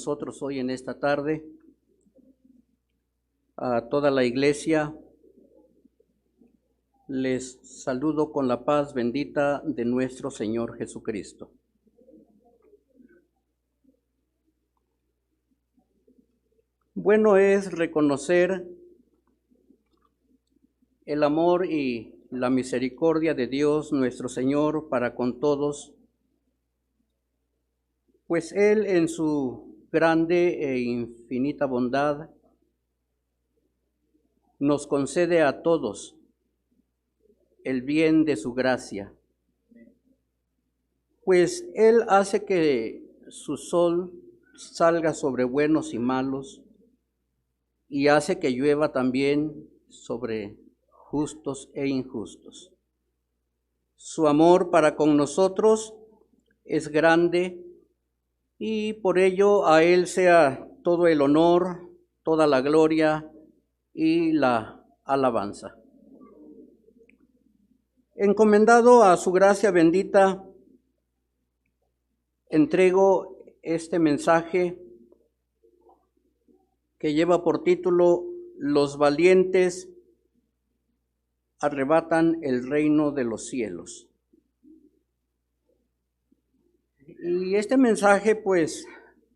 nosotros hoy en esta tarde. A toda la iglesia les saludo con la paz bendita de nuestro Señor Jesucristo. Bueno es reconocer el amor y la misericordia de Dios nuestro Señor para con todos, pues Él en su grande e infinita bondad nos concede a todos el bien de su gracia, pues Él hace que su sol salga sobre buenos y malos y hace que llueva también sobre justos e injustos. Su amor para con nosotros es grande y por ello a Él sea todo el honor, toda la gloria y la alabanza. Encomendado a su gracia bendita, entrego este mensaje que lleva por título Los valientes arrebatan el reino de los cielos. Y este mensaje pues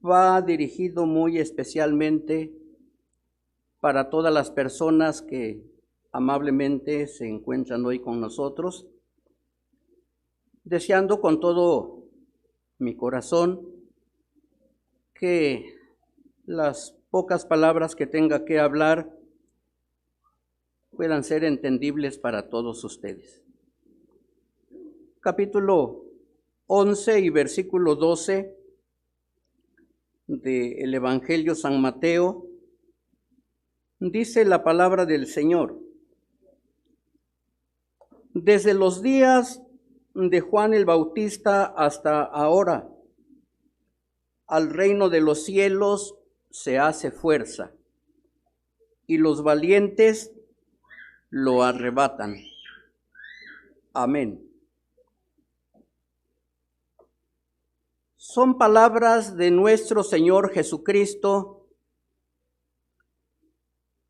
va dirigido muy especialmente para todas las personas que amablemente se encuentran hoy con nosotros, deseando con todo mi corazón que las pocas palabras que tenga que hablar puedan ser entendibles para todos ustedes. Capítulo 11 y versículo 12 del Evangelio San Mateo, dice la palabra del Señor: desde los días de Juan el Bautista hasta ahora, al reino de los cielos se hace fuerza, y los valientes lo arrebatan. Amén. Son palabras de nuestro Señor Jesucristo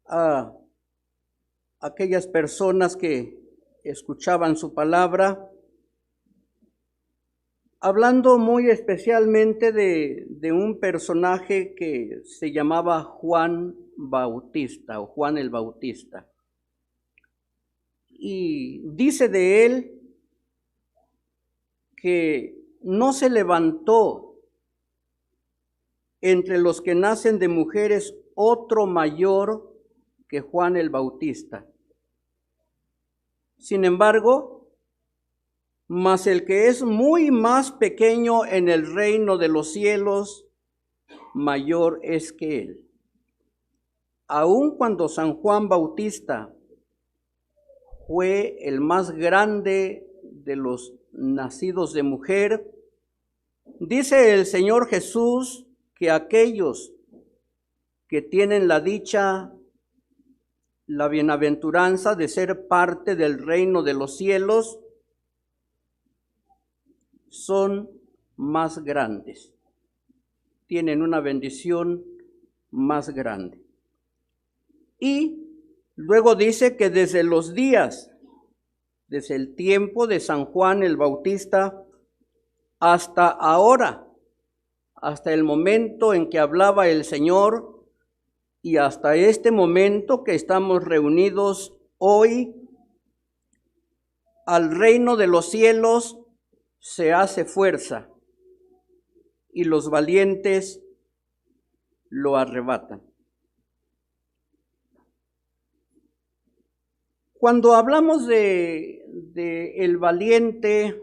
a aquellas personas que escuchaban su palabra, hablando muy especialmente de un personaje que se llamaba Juan Bautista o Juan el Bautista. Y dice de él que no se levantó entre los que nacen de mujeres otro mayor que Juan el Bautista. Sin embargo, mas el que es muy más pequeño en el reino de los cielos, mayor es que él. Aun cuando San Juan Bautista fue el más grande de los nacidos de mujer, dice el Señor Jesús que aquellos que tienen la dicha, la bienaventuranza de ser parte del reino de los cielos, son más grandes, tienen una bendición más grande. Y luego dice que desde los días, desde el tiempo de San Juan el Bautista hasta ahora, hasta el momento en que hablaba el Señor y hasta este momento que estamos reunidos hoy, al reino de los cielos se hace fuerza y los valientes lo arrebatan. Cuando hablamos de el valiente,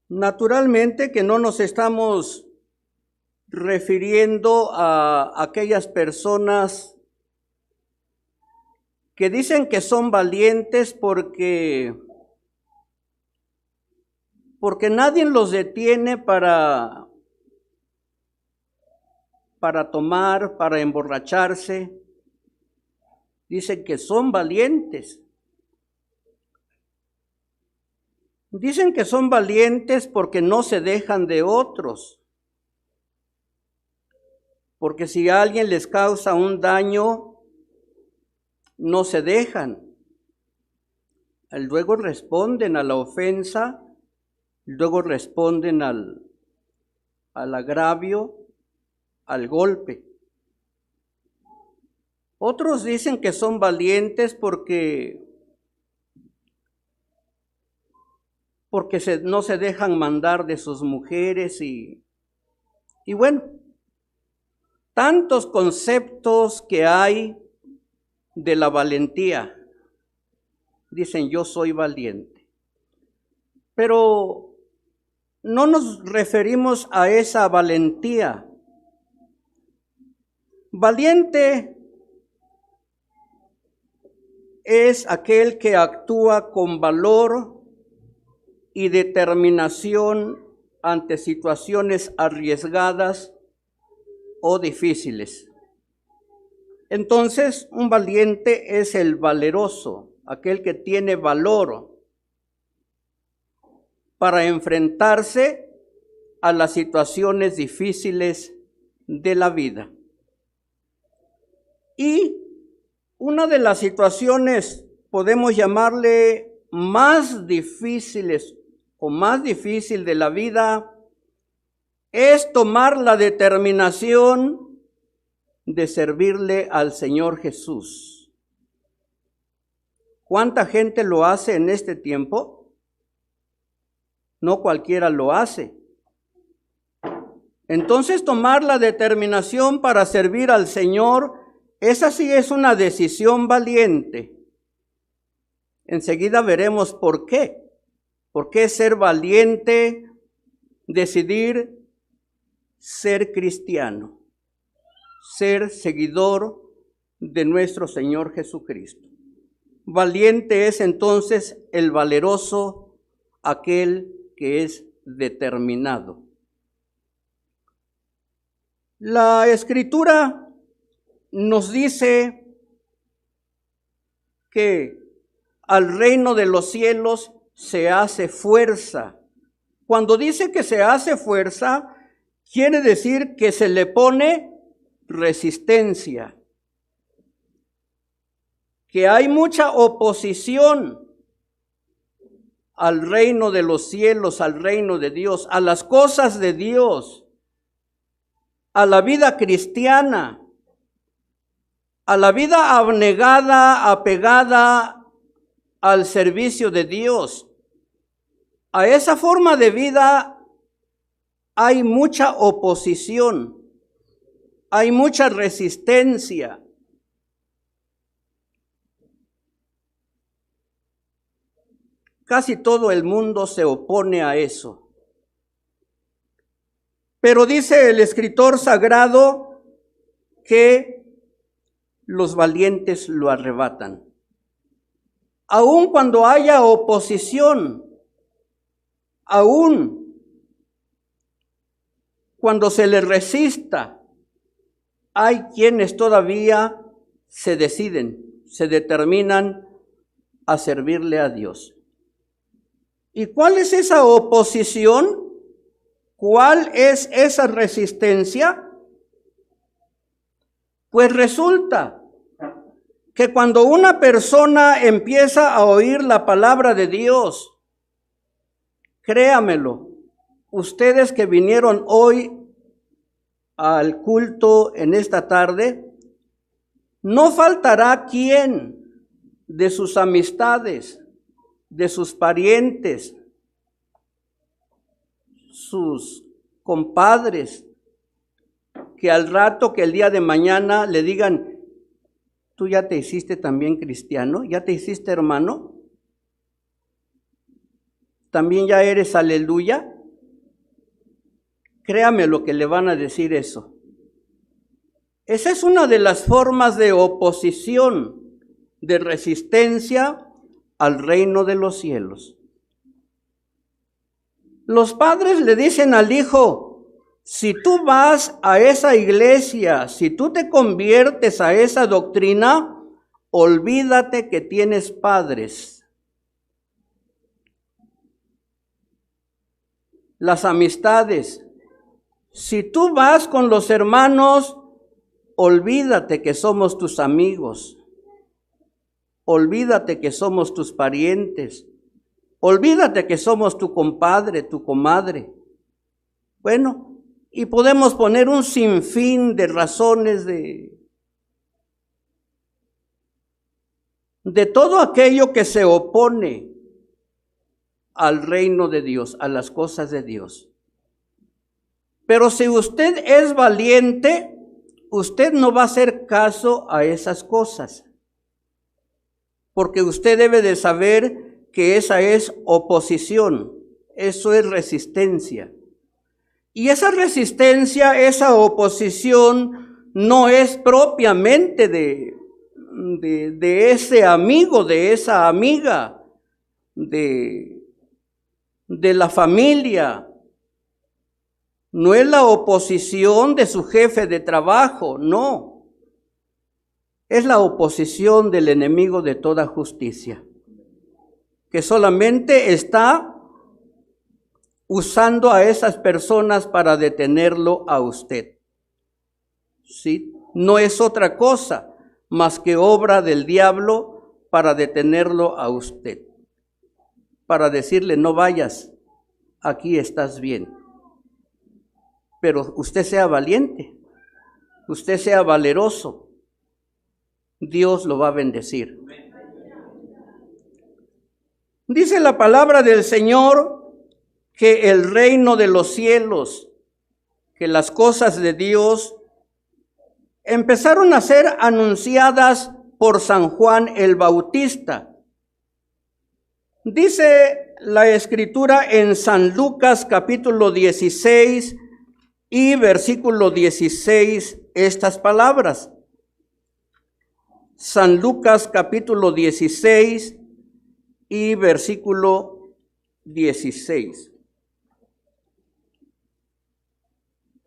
naturalmente que no nos estamos refiriendo a aquellas personas que dicen que son valientes porque nadie los detiene para tomar, para emborracharse. Dicen que son valientes. Dicen que son valientes porque no se dejan de otros. porque si alguien les causa un daño, no se dejan. Luego responden a la ofensa, luego responden al agravio, al golpe. Otros dicen que son valientes porque no se dejan mandar de sus mujeres y bueno, tantos conceptos que hay de la valentía. Dicen, yo soy valiente. Pero no nos referimos a esa valentía. Valiente es aquel que actúa con valor y determinación ante situaciones arriesgadas o difíciles. Entonces, un valiente es el valeroso, aquel que tiene valor para enfrentarse a las situaciones difíciles de la vida. Y una de las situaciones, podemos llamarle más difíciles o más difícil de la vida, es tomar la determinación de servirle al Señor Jesús. ¿Cuánta gente lo hace en este tiempo? No cualquiera lo hace. Entonces, tomar la determinación para servir al Señor, esa sí es una decisión valiente. Enseguida veremos por qué. ¿Por qué ser valiente? Decidir ser cristiano, ser seguidor de nuestro Señor Jesucristo. Valiente es entonces el valeroso, aquel que es determinado. La Escritura nos dice que al reino de los cielos se hace fuerza. Cuando dice que se hace fuerza, quiere decir que se le pone resistencia, que hay mucha oposición al reino de los cielos, al reino de Dios, a las cosas de Dios, a la vida cristiana, a la vida abnegada, apegada al servicio de Dios. A esa forma de vida hay mucha oposición, hay mucha resistencia. Casi todo el mundo se opone a eso. Pero dice el escritor sagrado que los valientes lo arrebatan. Aun cuando haya oposición, aun cuando se le resista, hay quienes todavía se deciden, se determinan a servirle a Dios. ¿Y cuál es esa oposición? ¿Cuál es esa resistencia? Pues resulta que cuando una persona empieza a oír la palabra de Dios, créamelo, ustedes que vinieron hoy al culto en esta tarde, no faltará quien de sus amistades, de sus parientes, sus compadres, que al rato, que el día de mañana le digan, ¿tú ya te hiciste también cristiano? ¿Ya te hiciste hermano? ¿También ya eres aleluya? Créame lo que le van a decir eso. Esa es una de las formas de oposición, de resistencia al reino de los cielos. Los padres le dicen al hijo, si tú vas a esa iglesia, si tú te conviertes a esa doctrina, olvídate que tienes padres. Las amistades, si tú vas con los hermanos olvídate que somos tus amigos, olvídate que somos tus parientes, olvídate que somos tu compadre, tu comadre. Bueno, y podemos poner un sinfín de razones de todo aquello que se opone al reino de Dios, a las cosas de Dios. Pero si usted es valiente, usted no va a hacer caso a esas cosas, porque usted debe de saber que esa es oposición, eso es resistencia. Y esa resistencia, esa oposición, no es propiamente de ese amigo, de esa amiga, de la familia. No es la oposición de su jefe de trabajo, no. Es la oposición del enemigo de toda justicia, que solamente está usando a esas personas para detenerlo a usted. ¿Sí? No es otra cosa más que obra del diablo para detenerlo a usted, para decirle no vayas, aquí estás bien. Pero usted sea valiente, usted sea valeroso, Dios lo va a bendecir. Dice la palabra del Señor que el reino de los cielos, que las cosas de Dios empezaron a ser anunciadas por San Juan el Bautista. Dice la Escritura en San Lucas capítulo 16 y versículo 16 estas palabras. San Lucas capítulo 16 y versículo 16.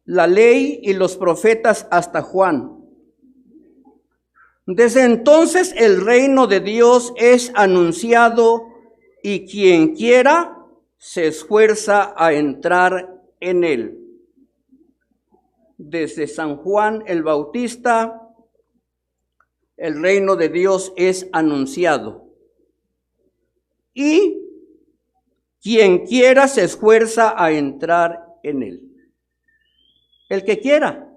La ley y los profetas hasta Juan. Desde entonces el reino de Dios es anunciado y quien quiera se esfuerza a entrar en él. Desde San Juan el Bautista, el reino de Dios es anunciado. Y quien quiera se esfuerza a entrar en él. El que quiera,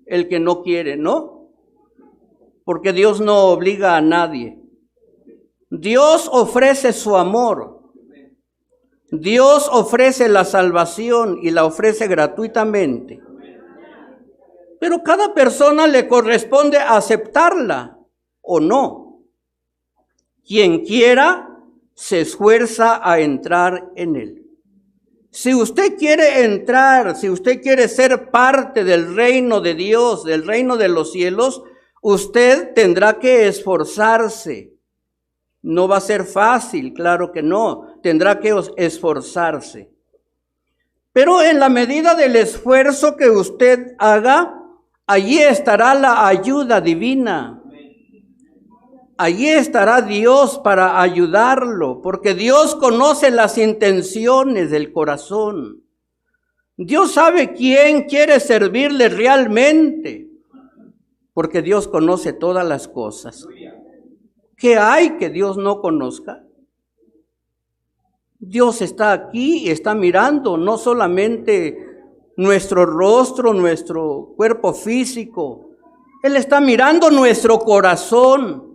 el que no quiere, ¿no? Porque Dios no obliga a nadie. Dios ofrece su amor. Dios ofrece la salvación y la ofrece gratuitamente. Pero cada persona le corresponde aceptarla o no. Quien quiera se esfuerza a entrar en él. Si usted quiere entrar, si usted quiere ser parte del reino de Dios, del reino de los cielos, usted tendrá que esforzarse. No va a ser fácil, claro que no. Tendrá que esforzarse. Pero en la medida del esfuerzo que usted haga, allí estará la ayuda divina. Allí estará Dios para ayudarlo, porque Dios conoce las intenciones del corazón. Dios sabe quién quiere servirle realmente, porque Dios conoce todas las cosas. ¿Qué hay que Dios no conozca? Dios está aquí y está mirando no solamente nuestro rostro, nuestro cuerpo físico. Él está mirando nuestro corazón.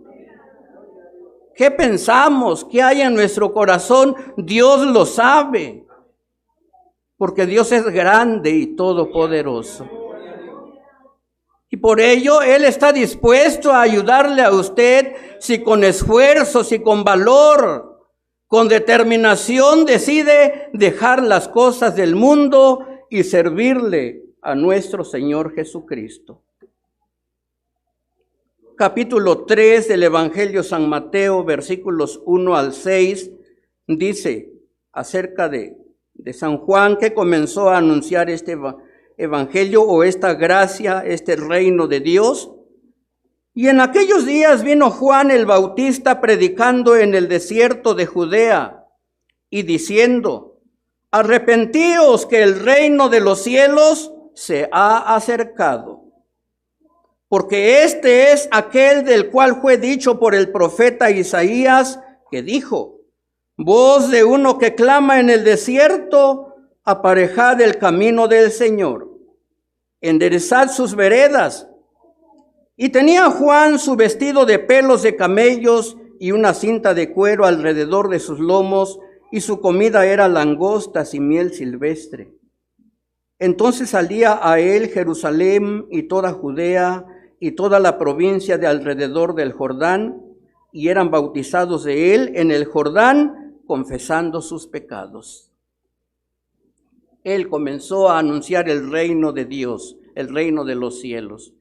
¿Qué pensamos? ¿Qué hay en nuestro corazón? Dios lo sabe, porque Dios es grande y todopoderoso. Y por ello Él está dispuesto a ayudarle a usted si con esfuerzo, si con valor, con determinación decide dejar las cosas del mundo y servirle a nuestro Señor Jesucristo. Capítulo 3 del Evangelio San Mateo, versículos 1 al 6, dice acerca de San Juan, que comenzó a anunciar este evangelio o esta gracia, este reino de Dios. Y en aquellos días vino Juan el Bautista predicando en el desierto de Judea y diciendo: arrepentíos, que el reino de los cielos se ha acercado. porque este es aquel del cual fue dicho por el profeta Isaías, que dijo: voz de uno que clama en el desierto, aparejad el camino del Señor, enderezad sus veredas. Y tenía Juan su vestido de pelos de camellos y una cinta de cuero alrededor de sus lomos, y su comida era langostas y miel silvestre. Entonces salía a él Jerusalén y toda Judea y toda la provincia de alrededor del Jordán, y eran bautizados de él en el Jordán, confesando sus pecados. Él comenzó a anunciar el reino de Dios, el reino de los cielos,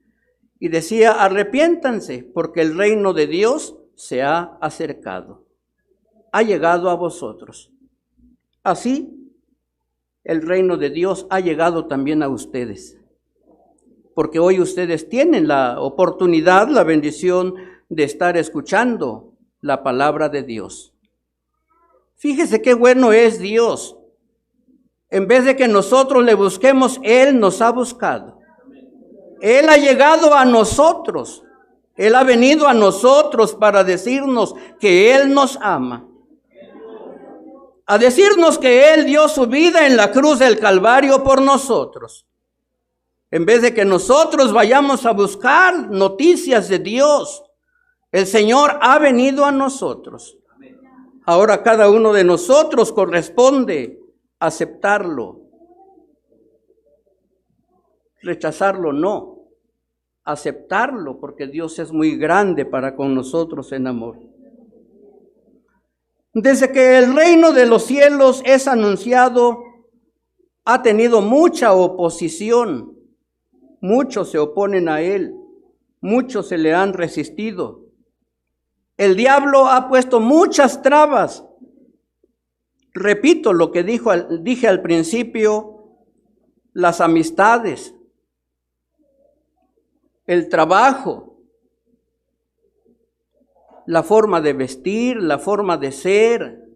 y decía: arrepiéntanse, porque el reino de Dios se ha acercado, ha llegado a vosotros. Así, el reino de Dios ha llegado también a ustedes, porque hoy ustedes tienen la oportunidad, la bendición de estar escuchando la palabra de Dios. Fíjese qué bueno es Dios. En vez de que nosotros le busquemos, Él nos ha buscado. Él ha llegado a nosotros. Él ha venido a nosotros para decirnos que Él nos ama. A decirnos que Él dio su vida en la cruz del Calvario por nosotros. En vez de que nosotros vayamos a buscar noticias de Dios, el Señor ha venido a nosotros. Ahora cada uno de nosotros corresponde aceptarlo. Rechazarlo no. Aceptarlo, porque Dios es muy grande para con nosotros en amor. Desde que el reino de los cielos es anunciado, ha tenido mucha oposición. Muchos se oponen a él, muchos se le han resistido. El diablo ha puesto muchas trabas. Repito lo que dije al principio: las amistades, el trabajo, la forma de vestir, la forma de ser.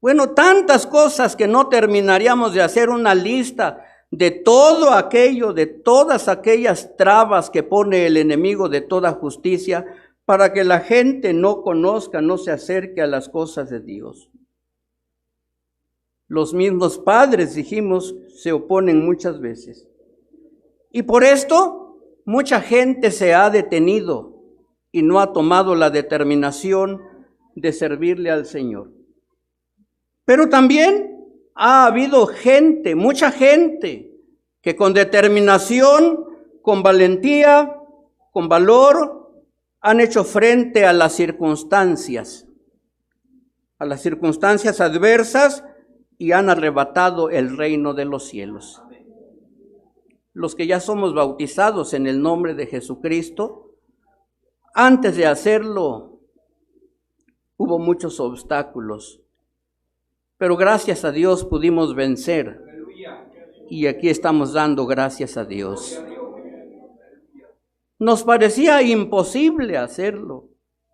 Bueno, tantas cosas que no terminaríamos de hacer una lista de todo aquello, de todas aquellas trabas que pone el enemigo de toda justicia para que la gente no conozca, no se acerque a las cosas de Dios. Los mismos padres, dijimos, se oponen muchas veces. Y por esto, mucha gente se ha detenido y no ha tomado la determinación de servirle al Señor. Pero también ha habido gente, mucha gente, que con determinación, con valentía, con valor, han hecho frente a las circunstancias adversas, y han arrebatado el reino de los cielos. Los que ya somos bautizados en el nombre de Jesucristo, antes de hacerlo, hubo muchos obstáculos, pero gracias a Dios pudimos vencer, y aquí estamos dando gracias a Dios. Nos parecía imposible hacerlo.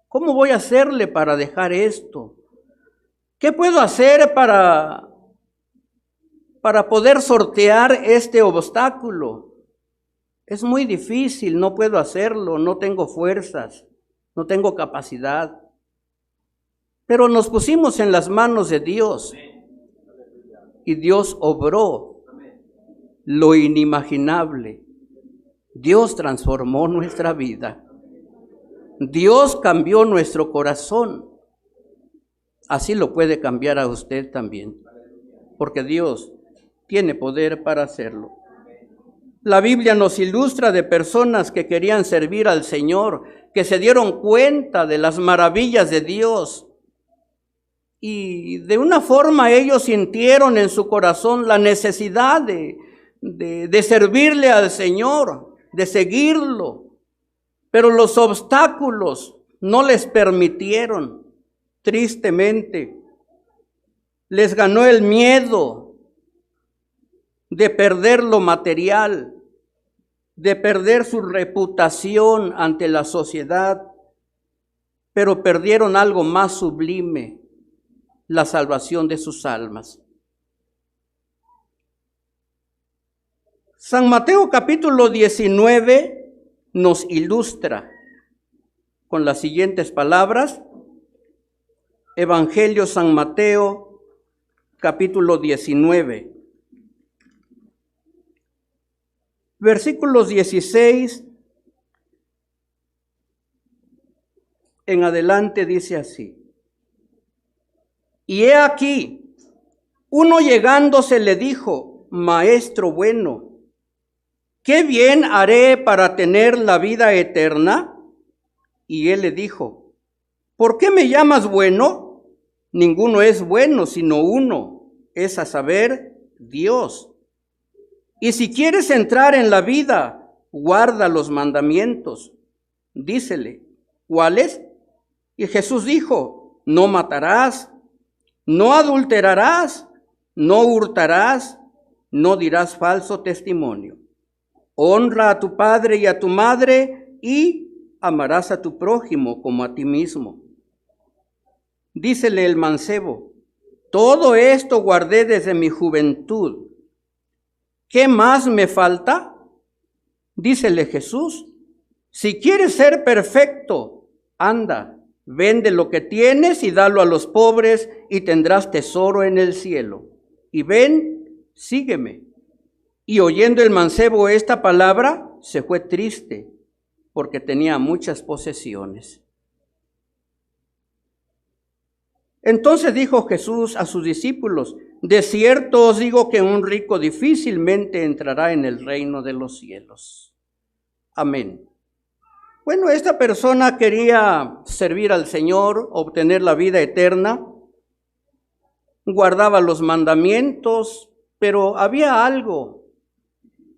¿Cómo voy a hacerle para dejar esto? ¿Qué puedo hacer para poder sortear este obstáculo? Es muy difícil, no puedo hacerlo, no tengo fuerzas, no tengo capacidad. Pero nos pusimos en las manos de Dios y Dios obró lo inimaginable. Dios transformó nuestra vida. Dios cambió nuestro corazón. Así lo puede cambiar a usted también, porque Dios tiene poder para hacerlo. La Biblia nos ilustra de personas que querían servir al Señor, que se dieron cuenta de las maravillas de Dios, y de una forma ellos sintieron en su corazón la necesidad de servirle al Señor, de seguirlo, pero los obstáculos no les permitieron. Tristemente, les ganó el miedo de perder lo material, de perder su reputación ante la sociedad, pero perdieron algo más sublime: la salvación de sus almas. San Mateo capítulo 19, nos ilustra con las siguientes palabras. Evangelio San Mateo, capítulo 19. Versículos 16 en adelante dice así. Y he aquí, uno llegándose le dijo: Maestro bueno, ¿qué bien haré para tener la vida eterna? Y él le dijo: ¿por qué me llamas bueno? Ninguno es bueno sino uno, es a saber, Dios. Y si quieres entrar en la vida, guarda los mandamientos. Dícele: ¿cuáles? Y Jesús dijo: no matarás, no adulterarás, no hurtarás, no dirás falso testimonio. Honra a tu padre y a tu madre y amarás a tu prójimo como a ti mismo. Dícele el mancebo: todo esto guardé desde mi juventud. ¿Qué más me falta? Dícele Jesús: si quieres ser perfecto, anda, vende lo que tienes y dalo a los pobres y tendrás tesoro en el cielo. Y ven, sígueme. Y oyendo el mancebo esta palabra, se fue triste, porque tenía muchas posesiones. Entonces dijo Jesús a sus discípulos: de cierto os digo que un rico difícilmente entrará en el reino de los cielos. Amén. Bueno, esta persona quería servir al Señor, obtener la vida eterna, guardaba los mandamientos, pero había algo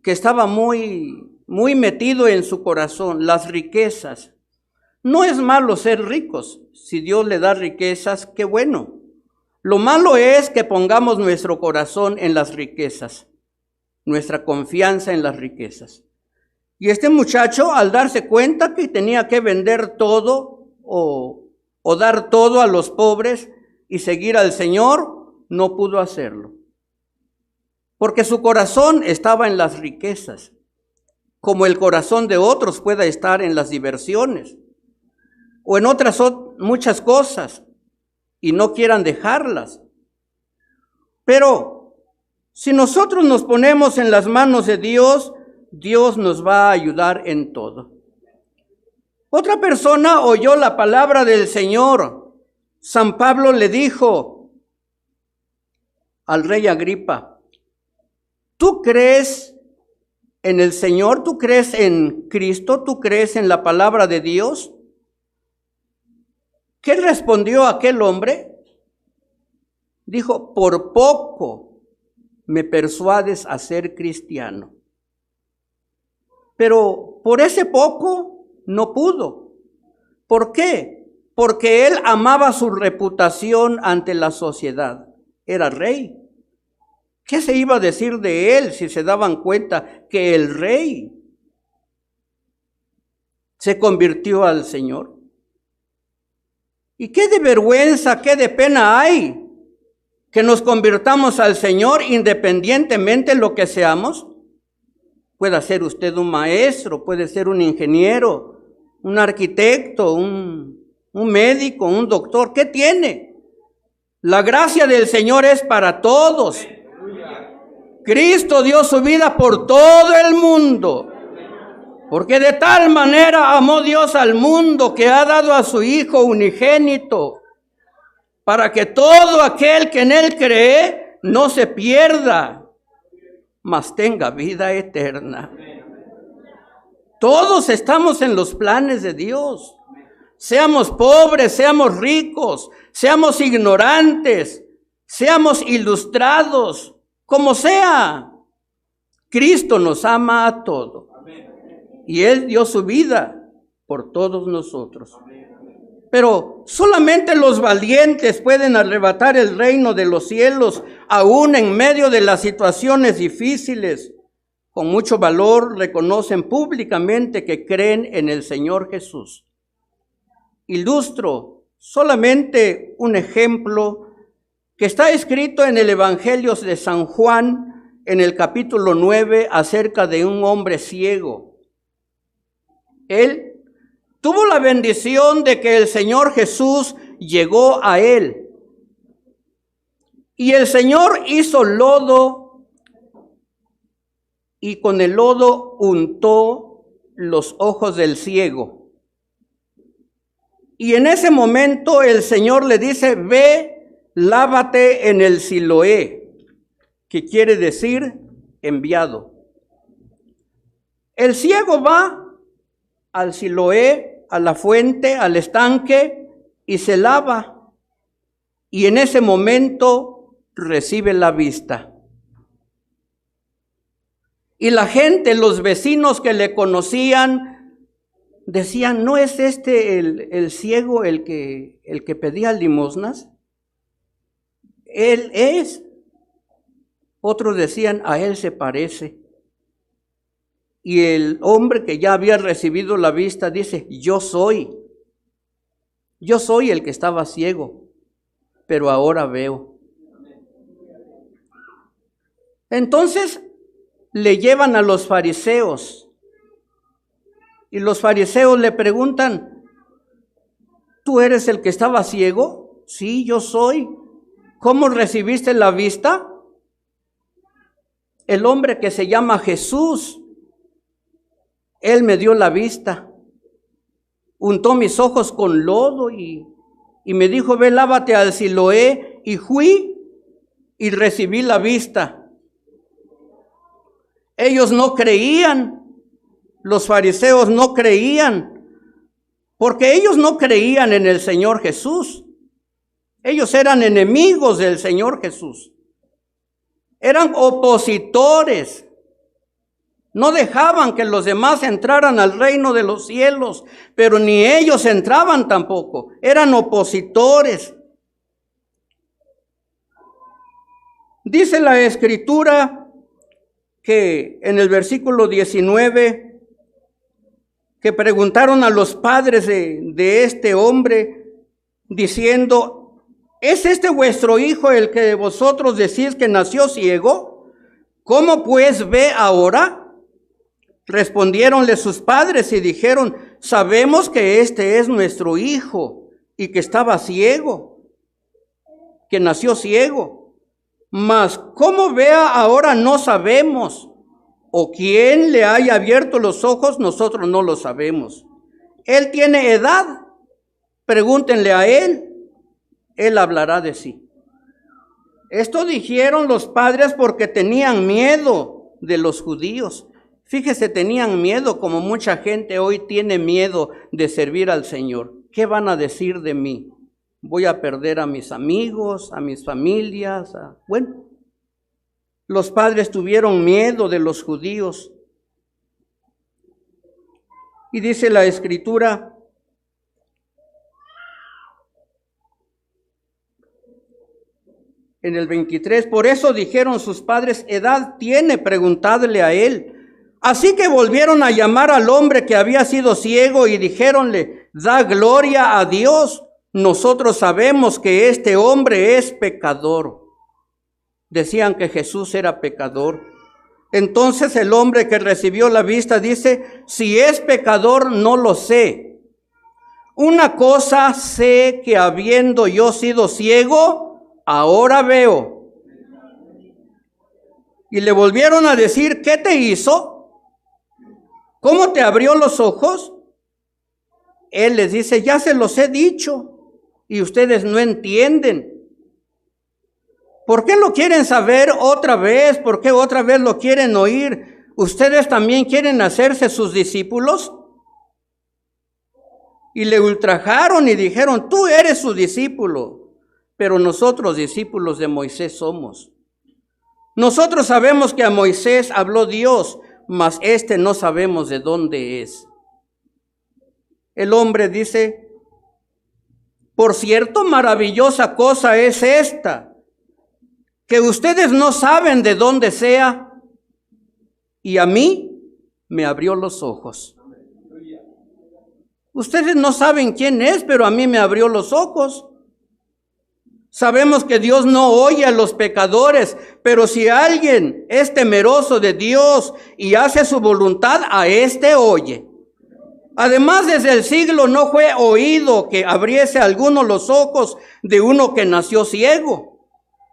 que estaba muy metido en su corazón: las riquezas. No es malo ser ricos. Si Dios le da riquezas, qué bueno. Lo malo es que pongamos nuestro corazón en las riquezas, nuestra confianza en las riquezas. Y este muchacho, al darse cuenta que tenía que vender todo o dar todo a los pobres y seguir al Señor, no pudo hacerlo. Porque su corazón estaba en las riquezas, como el corazón de otros pueda estar en las diversiones o en otras muchas cosas y no quieran dejarlas. Pero si nosotros nos ponemos en las manos de Dios, Dios nos va a ayudar en todo. Otra persona oyó la palabra del Señor. San Pablo le dijo al rey Agripa: ¿tú crees en el Señor? ¿Tú crees en Cristo? ¿Tú crees en la palabra de Dios? ¿Qué respondió aquel hombre? Dijo: por poco me persuades a ser cristiano. Pero por ese poco no pudo. ¿Por qué? Porque él amaba su reputación ante la sociedad. Era rey. ¿Qué se iba a decir de él si se daban cuenta que el rey se convirtió al Señor? ¿Y qué de vergüenza, qué de pena hay que nos convirtamos al Señor independientemente de lo que seamos? Puede ser usted un maestro, puede ser un ingeniero, un arquitecto, un médico, un doctor. ¿Qué tiene? La gracia del Señor es para todos. Cristo dio su vida por todo el mundo, porque de tal manera amó Dios al mundo que ha dado a su Hijo unigénito, para que todo aquel que en Él cree no se pierda, mas tenga vida eterna. Todos estamos en los planes de Dios. Seamos pobres, seamos ricos, seamos ignorantes, seamos ilustrados, como sea. Cristo nos ama a todos. Y Él dio su vida por todos nosotros. Pero solamente los valientes pueden arrebatar el reino de los cielos, aún en medio de las situaciones difíciles. Con mucho valor reconocen públicamente que creen en el Señor Jesús. Ilustro solamente un ejemplo que está escrito en el Evangelio de San Juan, en el capítulo 9, acerca de un hombre ciego. Él tuvo la bendición de que el Señor Jesús llegó a él. Y el Señor hizo lodo y con el lodo untó los ojos del ciego. Y en ese momento el Señor le dice, ve, lávate en el Siloé, que quiere decir enviado. El ciego va al Siloé, a la fuente, al estanque, y se lava. Y en ese momento recibe la vista. Y la gente, los vecinos que le conocían, decían, ¿no es este el ciego el que pedía limosnas? Él es. Otros decían, a él se parece. Y el hombre que ya había recibido la vista dice, yo soy el que estaba ciego, pero ahora veo. Entonces le llevan a los fariseos y los fariseos le preguntan, ¿tú eres el que estaba ciego? Sí, yo soy. ¿Cómo recibiste la vista? El hombre que se llama Jesús, él me dio la vista, untó mis ojos con lodo y me dijo, ve, lávate al Siloé, y fui y recibí la vista. Ellos no creían, los fariseos no creían, porque ellos no creían en el Señor Jesús. Ellos eran enemigos del Señor Jesús. Eran opositores. No dejaban que los demás entraran al reino de los cielos, pero ni ellos entraban tampoco. Eran opositores. Dice la Escritura que en el versículo 19, que preguntaron a los padres de este hombre, diciendo, ¿es este vuestro hijo el que vosotros decís que nació ciego? ¿Cómo pues ve ahora? Respondiéronle sus padres y dijeron, sabemos que este es nuestro hijo y que estaba ciego, que nació ciego. Mas cómo vea ahora no sabemos, o quién le haya abierto los ojos, nosotros no lo sabemos. Él tiene edad, pregúntenle a él, él hablará de sí. Esto dijeron los padres porque tenían miedo de los judíos. Fíjese, tenían miedo, como mucha gente hoy tiene miedo de servir al Señor. ¿Qué van a decir de mí? ¿Voy a perder a mis amigos, a mis familias? Bueno, los padres tuvieron miedo de los judíos. Y dice la Escritura, en el 23, por eso dijeron sus padres, edad tiene, preguntadle a él. Así que volvieron a llamar al hombre que había sido ciego y dijéronle, da gloria a Dios, nosotros sabemos que este hombre es pecador. Decían que Jesús era pecador. Entonces el hombre que recibió la vista dice, si es pecador no lo sé. Una cosa sé, que habiendo yo sido ciego, ahora veo. Y le volvieron a decir, ¿qué te hizo? ¿Cómo te abrió los ojos? Él les dice, ya se los he dicho y ustedes no entienden. ¿Por qué lo quieren saber otra vez? ¿Por qué otra vez lo quieren oír? ¿Ustedes también quieren hacerse sus discípulos? Y le ultrajaron y dijeron, tú eres su discípulo, pero nosotros discípulos de Moisés somos. Nosotros sabemos que a Moisés habló Dios, mas no sabemos de dónde es. El hombre dice, por cierto, maravillosa cosa es esta, que ustedes no saben de dónde sea, y a mí me abrió los ojos. Ustedes no saben quién es, pero a mí me abrió los ojos. Sabemos que Dios no oye a los pecadores, pero si alguien es temeroso de Dios y hace su voluntad, a este oye. Además, desde el siglo no fue oído que abriese alguno los ojos de uno que nació ciego.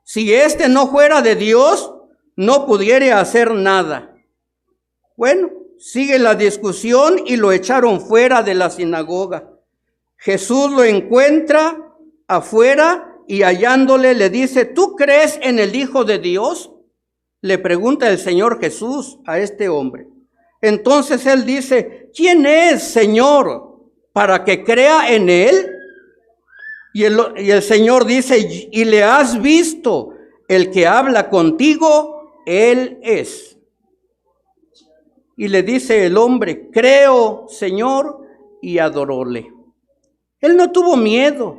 Si éste no fuera de Dios, no pudiera hacer nada. Bueno, sigue la discusión y lo echaron fuera de la sinagoga. Jesús lo encuentra afuera y hallándole le dice, ¿tú crees en el Hijo de Dios? Le pregunta el Señor Jesús a este hombre. Entonces él dice, ¿quién es, Señor, para que crea en él? Y el Señor dice, ¿y le has visto? El que habla contigo, él es. Y le dice el hombre, creo, Señor, y adoróle. Él no tuvo miedo.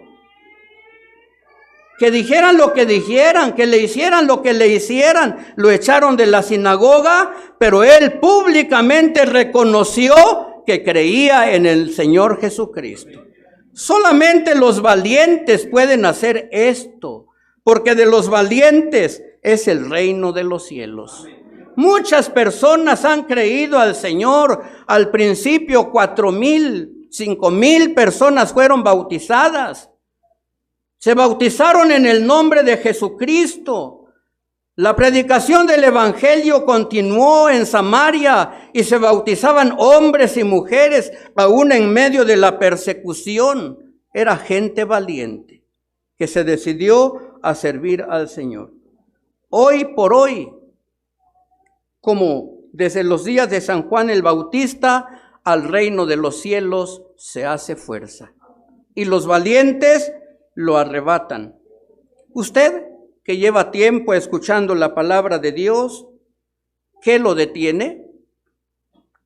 Que dijeran lo que dijeran, que le hicieran lo que le hicieran. Lo echaron de la sinagoga, pero él públicamente reconoció que creía en el Señor Jesucristo. Solamente los valientes pueden hacer esto, porque de los valientes es el reino de los cielos. Muchas personas han creído al Señor. Al principio 4,000, 5,000 personas fueron bautizadas. Se bautizaron en el nombre de Jesucristo. La predicación del Evangelio continuó en Samaria y se bautizaban hombres y mujeres aún en medio de la persecución. Era gente valiente que se decidió a servir al Señor. Hoy por hoy, como desde los días de San Juan el Bautista, al reino de los cielos se hace fuerza. Y los valientes lo arrebatan. Usted, que lleva tiempo escuchando la palabra de Dios, ¿qué lo detiene?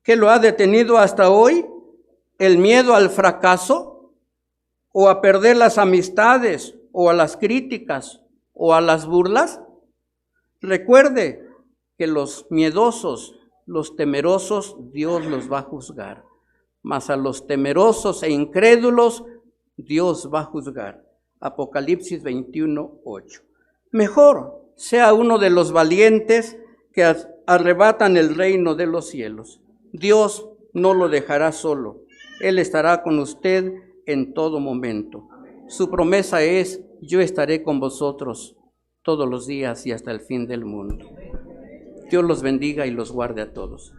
¿Qué lo ha detenido hasta hoy? ¿El miedo al fracaso? ¿O a perder las amistades? ¿O a las críticas? ¿O a las burlas? Recuerde que los miedosos, los temerosos, Dios los va a juzgar. Mas a los temerosos e incrédulos, Dios va a juzgar. Apocalipsis 21:8. Mejor sea uno de los valientes que arrebatan el reino de los cielos. Dios no lo dejará solo. Él estará con usted en todo momento. Su promesa es, yo estaré con vosotros todos los días y hasta el fin del mundo. Dios los bendiga y los guarde a todos.